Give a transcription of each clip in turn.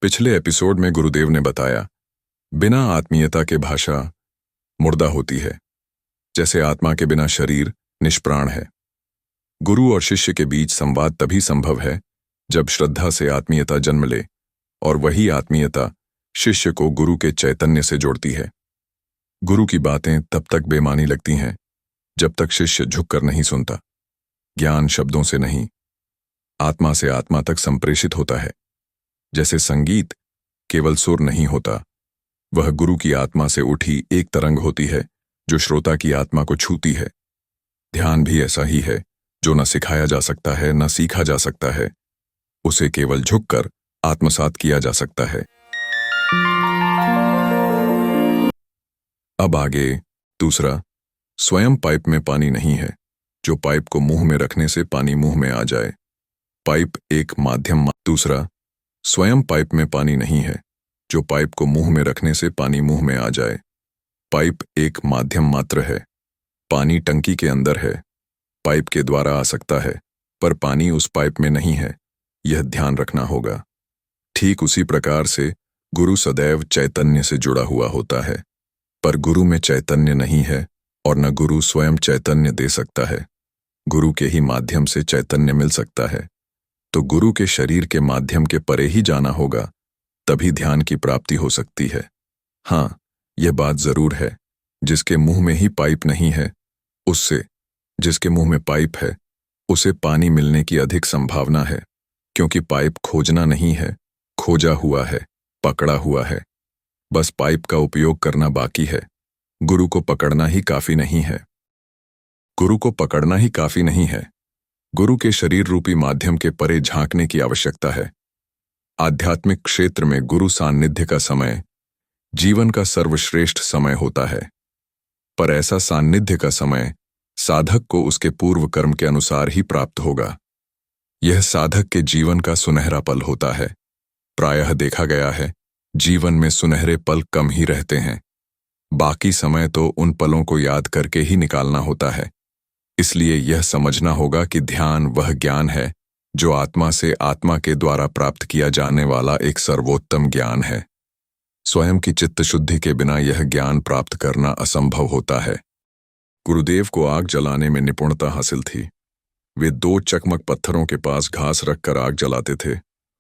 पिछले एपिसोड में गुरुदेव ने बताया, बिना आत्मीयता के भाषा मुर्दा होती है, जैसे आत्मा के बिना शरीर निष्प्राण है। गुरु और शिष्य के बीच संवाद तभी संभव है जब श्रद्धा से आत्मीयता जन्म ले और वही आत्मीयता शिष्य को गुरु के चैतन्य से जोड़ती है। गुरु की बातें तब तक बेमानी लगती हैं जब तक शिष्य झुककर नहीं सुनता। ज्ञान शब्दों से नहीं, आत्मा से आत्मा तक संप्रेषित होता है। जैसे संगीत केवल सुर नहीं होता, वह गुरु की आत्मा से उठी एक तरंग होती है जो श्रोता की आत्मा को छूती है। ध्यान भी ऐसा ही है, जो न सिखाया जा सकता है न सीखा जा सकता है, उसे केवल झुककर आत्मसात किया जा सकता है। अब आगे दूसरा, स्वयं पाइप में पानी नहीं है जो पाइप को मुंह में रखने से पानी मुंह में आ जाए। पाइप एक माध्यम। दूसरा, स्वयं पाइप में पानी नहीं है जो पाइप को मुंह में रखने से पानी मुंह में आ जाए। पाइप एक माध्यम मात्र है। पानी टंकी के अंदर है, पाइप के द्वारा आ सकता है, पर पानी उस पाइप में नहीं है, यह ध्यान रखना होगा। ठीक उसी प्रकार से गुरु सदैव चैतन्य से जुड़ा हुआ होता है, पर गुरु में चैतन्य नहीं है और न गुरु स्वयं चैतन्य दे सकता है। गुरु के ही माध्यम से चैतन्य मिल सकता है, तो गुरु के शरीर के माध्यम के परे ही जाना होगा, तभी ध्यान की प्राप्ति हो सकती है। हाँ, यह बात जरूर है, जिसके मुंह में ही पाइप नहीं है, उससे, जिसके मुंह में पाइप है, उसे पानी मिलने की अधिक संभावना है, क्योंकि पाइप खोजना नहीं है, खोजा हुआ है, पकड़ा हुआ है। बस पाइप का उपयोग करना बाकी है। गुरु को पकड़ना ही काफी नहीं है। गुरु को पकड़ना ही काफी नहीं है। गुरु के शरीर रूपी माध्यम के परे झांकने की आवश्यकता है। आध्यात्मिक क्षेत्र में गुरु सान्निध्य का समय जीवन का सर्वश्रेष्ठ समय होता है, पर ऐसा सान्निध्य का समय साधक को उसके पूर्व कर्म के अनुसार ही प्राप्त होगा। यह साधक के जीवन का सुनहरा पल होता है। प्रायः देखा गया है, जीवन में सुनहरे पल कम ही रहते हैं, बाकी समय तो उन पलों को याद करके ही निकालना होता है। इसलिए यह समझना होगा कि ध्यान वह ज्ञान है जो आत्मा से आत्मा के द्वारा प्राप्त किया जाने वाला एक सर्वोत्तम ज्ञान है। स्वयं की चित्त शुद्धि के बिना यह ज्ञान प्राप्त करना असंभव होता है। गुरुदेव को आग जलाने में निपुणता हासिल थी। वे 2 चकमक पत्थरों के पास घास रखकर आग जलाते थे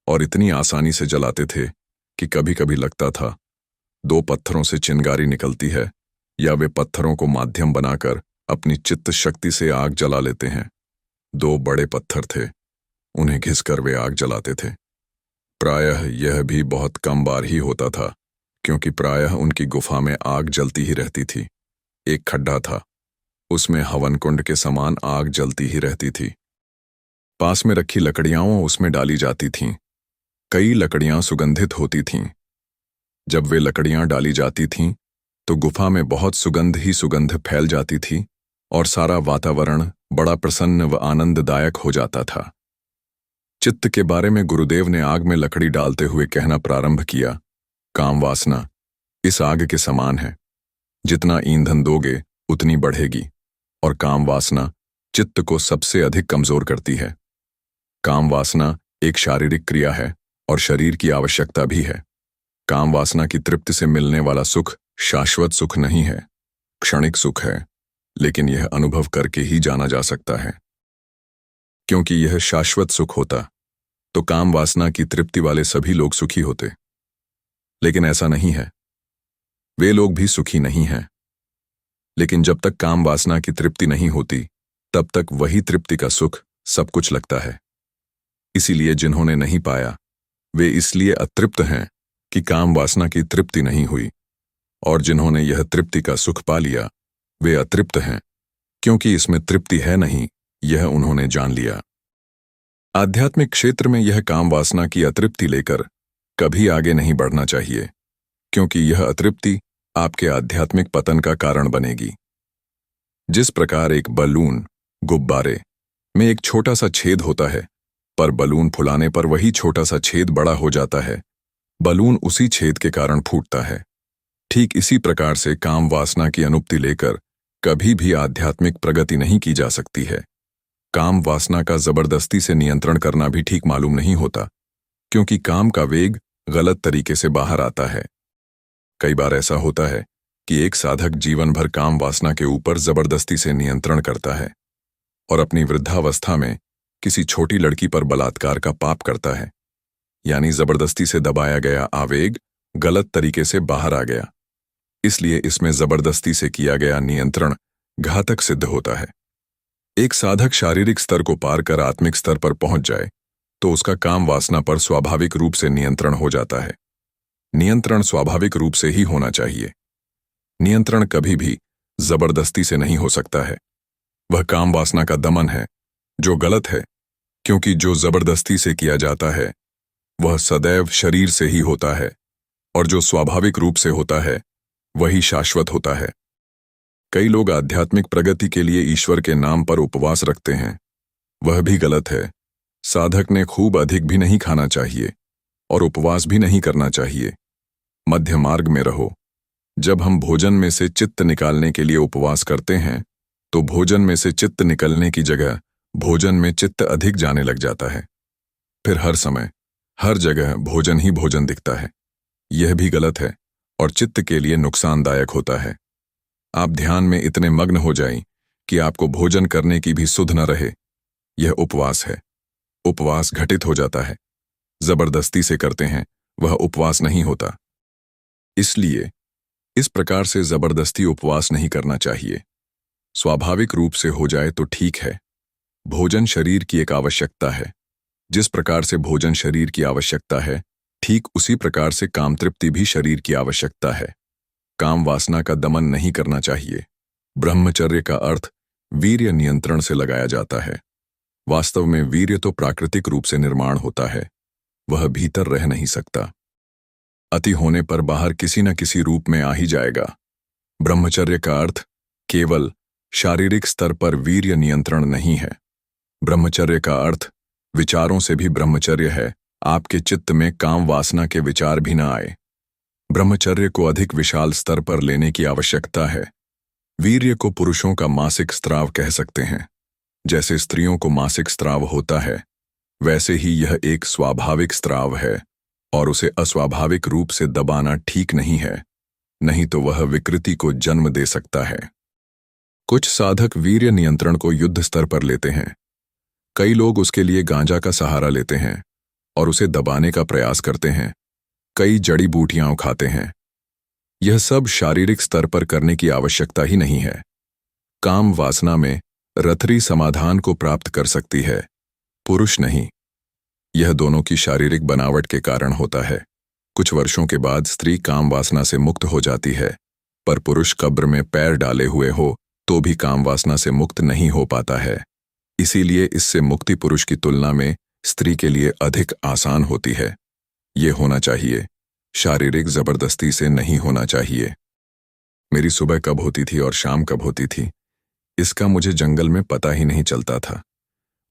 और इतनी आसानी से जलाते थे कि कभी-कभी लगता था 2 पत्थरों से चिंगारी निकलती है, या वे पत्थरों को माध्यम बनाकर अपनी चित्त शक्ति से आग जला लेते हैं। 2 बड़े पत्थर थे, उन्हें घिसकर वे आग जलाते थे। प्रायः यह भी बहुत कम बार ही होता था, क्योंकि प्रायः उनकी गुफा में आग जलती ही रहती थी। एक खड्डा था, उसमें हवन कुंड के समान आग जलती ही रहती थी। पास में रखी लकड़ियां उसमें डाली जाती थीं। कई लकड़ियां सुगंधित होती थीं। जब वे लकड़ियां डाली जाती थीं, तो गुफा में बहुत सुगंध ही सुगंध फैल जाती थी और सारा वातावरण बड़ा प्रसन्न व आनंददायक हो जाता था। चित्त के बारे में गुरुदेव ने आग में लकड़ी डालते हुए कहना प्रारंभ किया, काम वासना इस आग के समान है। जितना ईंधन दोगे उतनी बढ़ेगी, और काम वासना चित्त को सबसे अधिक कमजोर करती है। काम वासना एक शारीरिक क्रिया है और शरीर की आवश्यकता भी है। काम वासना की तृप्ति से मिलने वाला सुख शाश्वत सुख नहीं है, क्षणिक सुख है, लेकिन यह अनुभव करके ही जाना जा सकता है। क्योंकि यह शाश्वत सुख होता तो काम वासना की तृप्ति वाले सभी लोग सुखी होते, लेकिन ऐसा नहीं है। वे लोग भी सुखी नहीं हैं। लेकिन जब तक काम वासना की तृप्ति नहीं होती, तब तक वही तृप्ति का सुख सब कुछ लगता है। इसीलिए जिन्होंने नहीं पाया, वे इसलिए अतृप्त हैं कि काम वासना की तृप्ति नहीं हुई, और जिन्होंने यह तृप्ति का सुख पा लिया, वे अतृप्त हैं, क्योंकि इसमें तृप्ति है नहीं, यह उन्होंने जान लिया। आध्यात्मिक क्षेत्र में यह काम वासना की अतृप्ति लेकर कभी आगे नहीं बढ़ना चाहिए, क्योंकि यह अतृप्ति आपके आध्यात्मिक पतन का कारण बनेगी। जिस प्रकार एक बलून, गुब्बारे में एक छोटा सा छेद होता है, पर बलून फुलाने पर वही छोटा सा छेद बड़ा हो जाता है, बलून उसी छेद के कारण फूटता है। ठीक इसी प्रकार से काम वासना की अनुपति लेकर कभी भी आध्यात्मिक प्रगति नहीं की जा सकती है। काम वासना का जबरदस्ती से नियंत्रण करना भी ठीक मालूम नहीं होता, क्योंकि काम का वेग गलत तरीके से बाहर आता है। कई बार ऐसा होता है कि एक साधक जीवन भर काम वासना के ऊपर जबरदस्ती से नियंत्रण करता है और अपनी वृद्धावस्था में किसी छोटी लड़की पर बलात्कार का पाप करता है, यानी जबरदस्ती से दबाया गया आवेग गलत तरीके से बाहर आ गया। इसलिए इसमें जबरदस्ती से किया गया नियंत्रण घातक सिद्ध होता है। एक साधक शारीरिक स्तर को पार कर आत्मिक स्तर पर पहुंच जाए तो उसका काम वासना पर स्वाभाविक रूप से नियंत्रण हो जाता है। नियंत्रण स्वाभाविक रूप से ही होना चाहिए। नियंत्रण कभी भी जबरदस्ती से नहीं हो सकता है। वह काम वासना का दमन है, जो गलत है, क्योंकि जो जबरदस्ती से किया जाता है वह सदैव शरीर से ही होता है और जो स्वाभाविक रूप से होता है वही शाश्वत होता है। कई लोग आध्यात्मिक प्रगति के लिए ईश्वर के नाम पर उपवास रखते हैं। वह भी गलत है। साधक ने खूब अधिक भी नहीं खाना चाहिए और उपवास भी नहीं करना चाहिए। मध्य मार्ग में रहो। जब हम भोजन में से चित्त निकालने के लिए उपवास करते हैं तो भोजन में से चित्त निकलने की जगह भोजन में चित्त अधिक जाने लग जाता है। फिर हर समय हर जगह भोजन ही भोजन दिखता है। यह भी गलत है और चित्त के लिए नुकसानदायक होता है। आप ध्यान में इतने मग्न हो जाएं कि आपको भोजन करने की भी सुध न रहे। यह उपवास है। उपवास घटित हो जाता है। जबरदस्ती से करते हैं वह उपवास नहीं होता। इसलिए इस प्रकार से जबरदस्ती उपवास नहीं करना चाहिए। स्वाभाविक रूप से हो जाए तो ठीक है। भोजन शरीर की एक आवश्यकता है। जिस प्रकार से भोजन शरीर की आवश्यकता है, ठीक उसी प्रकार से काम तृप्ति भी शरीर की आवश्यकता है। काम वासना का दमन नहीं करना चाहिए। ब्रह्मचर्य का अर्थ वीर्य नियंत्रण से लगाया जाता है। वास्तव में वीर्य तो प्राकृतिक रूप से निर्माण होता है, वह भीतर रह नहीं सकता। अति होने पर बाहर किसी न किसी रूप में आ ही जाएगा। ब्रह्मचर्य का अर्थ केवल शारीरिक स्तर पर वीर्य नियंत्रण नहीं है। ब्रह्मचर्य का अर्थ विचारों से भी ब्रह्मचर्य है। आपके चित्त में काम वासना के विचार भी न आए। ब्रह्मचर्य को अधिक विशाल स्तर पर लेने की आवश्यकता है। वीर्य को पुरुषों का मासिक स्त्राव कह सकते हैं। जैसे स्त्रियों को मासिक स्त्राव होता है, वैसे ही यह एक स्वाभाविक स्त्राव है और उसे अस्वाभाविक रूप से दबाना ठीक नहीं है, नहीं तो वह विकृति को जन्म दे सकता है। कुछ साधक वीर्य नियंत्रण को युद्ध स्तर पर लेते हैं। कई लोग उसके लिए गांजा का सहारा लेते हैं और उसे दबाने का प्रयास करते हैं। कई जड़ी बूटियां खाते हैं। यह सब शारीरिक स्तर पर करने की आवश्यकता ही नहीं है। काम वासना में रथरी समाधान को प्राप्त कर सकती है, पुरुष नहीं। यह दोनों की शारीरिक बनावट के कारण होता है। कुछ वर्षों के बाद स्त्री काम वासना से मुक्त हो जाती है, पर पुरुष कब्र में पैर डाले हुए हो तो भी काम वासना से मुक्त नहीं हो पाता है। इसीलिए इससे मुक्ति पुरुष की तुलना में स्त्री के लिए अधिक आसान होती है। ये होना चाहिए, शारीरिक जबरदस्ती से नहीं होना चाहिए। मेरी सुबह कब होती थी और शाम कब होती थी, इसका मुझे जंगल में पता ही नहीं चलता था।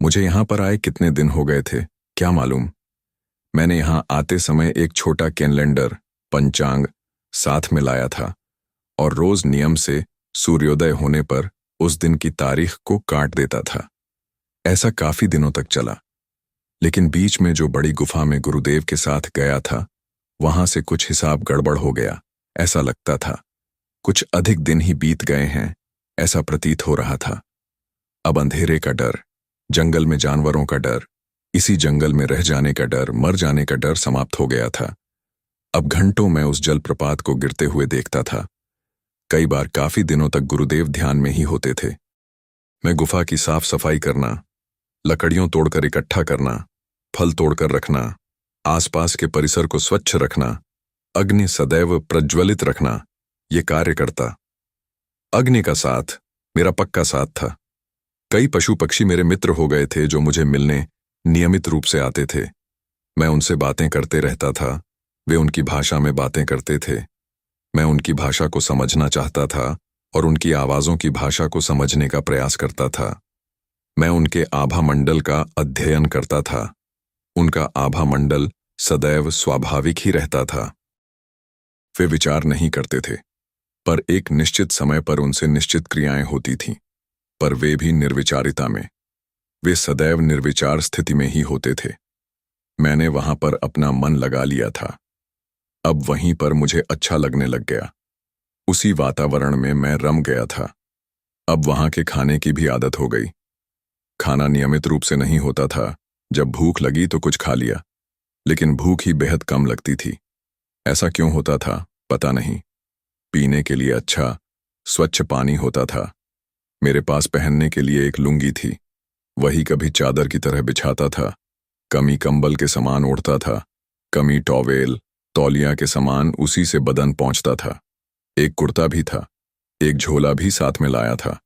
मुझे यहां पर आए कितने दिन हो गए थे, क्या मालूम। मैंने यहां आते समय एक छोटा कैलेंडर, पंचांग साथ में लाया था और रोज नियम से सूर्योदय होने पर उस दिन की तारीख को काट देता था। ऐसा काफी दिनों तक चला, लेकिन बीच में जो बड़ी गुफा में गुरुदेव के साथ गया था, वहां से कुछ हिसाब गड़बड़ हो गया। ऐसा लगता था कुछ अधिक दिन ही बीत गए हैं, ऐसा प्रतीत हो रहा था। अब अंधेरे का डर, जंगल में जानवरों का डर, इसी जंगल में रह जाने का डर, मर जाने का डर समाप्त हो गया था। अब घंटों में उस जलप्रपात को गिरते हुए देखता था। कई बार काफी दिनों तक गुरुदेव ध्यान में ही होते थे। मैं गुफा की साफ सफाई करना, लकड़ियों तोड़कर इकट्ठा करना, फल तोड़कर रखना, आसपास के परिसर को स्वच्छ रखना, अग्नि सदैव प्रज्वलित रखना, ये कार्य करता। अग्नि का साथ मेरा पक्का साथ था। कई पशु पक्षी मेरे मित्र हो गए थे जो मुझे मिलने नियमित रूप से आते थे। मैं उनसे बातें करते रहता था। वे उनकी भाषा में बातें करते थे। मैं उनकी भाषा को समझना चाहता था और उनकी आवाज़ों की भाषा को समझने का प्रयास करता था। मैं उनके आभा मंडल का अध्ययन करता था। उनका आभा मंडल सदैव स्वाभाविक ही रहता था। वे विचार नहीं करते थे, पर एक निश्चित समय पर उनसे निश्चित क्रियाएं होती थीं, पर वे भी निर्विचारिता में। वे सदैव निर्विचार स्थिति में ही होते थे। मैंने वहां पर अपना मन लगा लिया था। अब वहीं पर मुझे अच्छा लगने लग गया। उसी वातावरण में मैं रम गया था। अब वहां के खाने की भी आदत हो गई। खाना नियमित रूप से नहीं होता था। जब भूख लगी तो कुछ खा लिया, लेकिन भूख ही बेहद कम लगती थी। ऐसा क्यों होता था पता नहीं। पीने के लिए अच्छा स्वच्छ पानी होता था। मेरे पास पहनने के लिए एक लुंगी थी, वही कभी चादर की तरह बिछाता था, कमी कंबल के समान ओढ़ता था, कमी टॉवेल तौलिया के समान उसी से बदन पहुंचता था। एक कुर्ता भी था, एक झोला भी साथ में लाया था,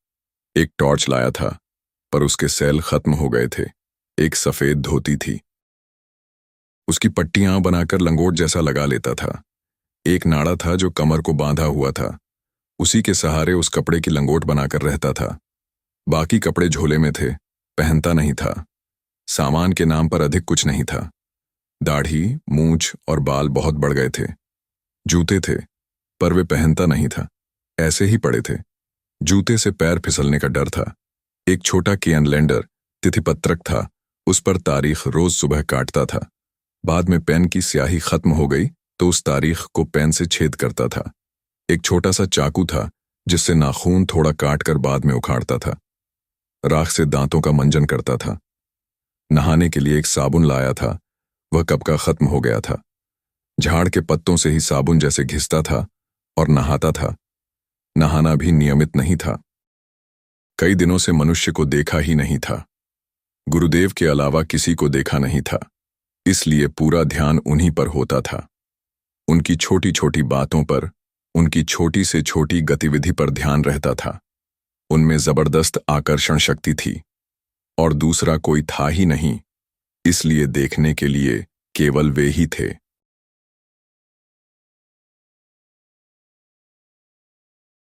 एक टॉर्च लाया था, पर उसके सेल खत्म हो गए थे। एक सफेद धोती थी, उसकी पट्टियां बनाकर लंगोट जैसा लगा लेता था। एक नाड़ा था जो कमर को बांधा हुआ था, उसी के सहारे उस कपड़े की लंगोट बनाकर रहता था। बाकी कपड़े झोले में थे, पहनता नहीं था। सामान के नाम पर अधिक कुछ नहीं था। दाढ़ी, मूंछ और बाल बहुत बढ़ गए थे। जूते थे, पर वे पहनता नहीं था, ऐसे ही पड़े थे। जूते से पैर फिसलने का डर था। एक छोटा कैलेंडर तिथिपत्रक था, उस पर तारीख रोज सुबह काटता था। बाद में पेन की स्याही खत्म हो गई तो उस तारीख को पेन से छेद करता था। एक छोटा सा चाकू था जिससे नाखून थोड़ा काट कर बाद में उखाड़ता था। राख से दांतों का मंजन करता था। नहाने के लिए एक साबुन लाया था, वह कब का खत्म हो गया था। झाड़ के पत्तों से ही साबुन जैसे घिसता था और नहाता था। नहाना भी नियमित नहीं था। कई दिनों से मनुष्य को देखा ही नहीं था। गुरुदेव के अलावा किसी को देखा नहीं था, इसलिए पूरा ध्यान उन्हीं पर होता था। उनकी छोटी छोटी बातों पर, उनकी छोटी से छोटी गतिविधि पर ध्यान रहता था। उनमें जबरदस्त आकर्षण शक्ति थी और दूसरा कोई था ही नहीं, इसलिए देखने के लिए केवल वे ही थे।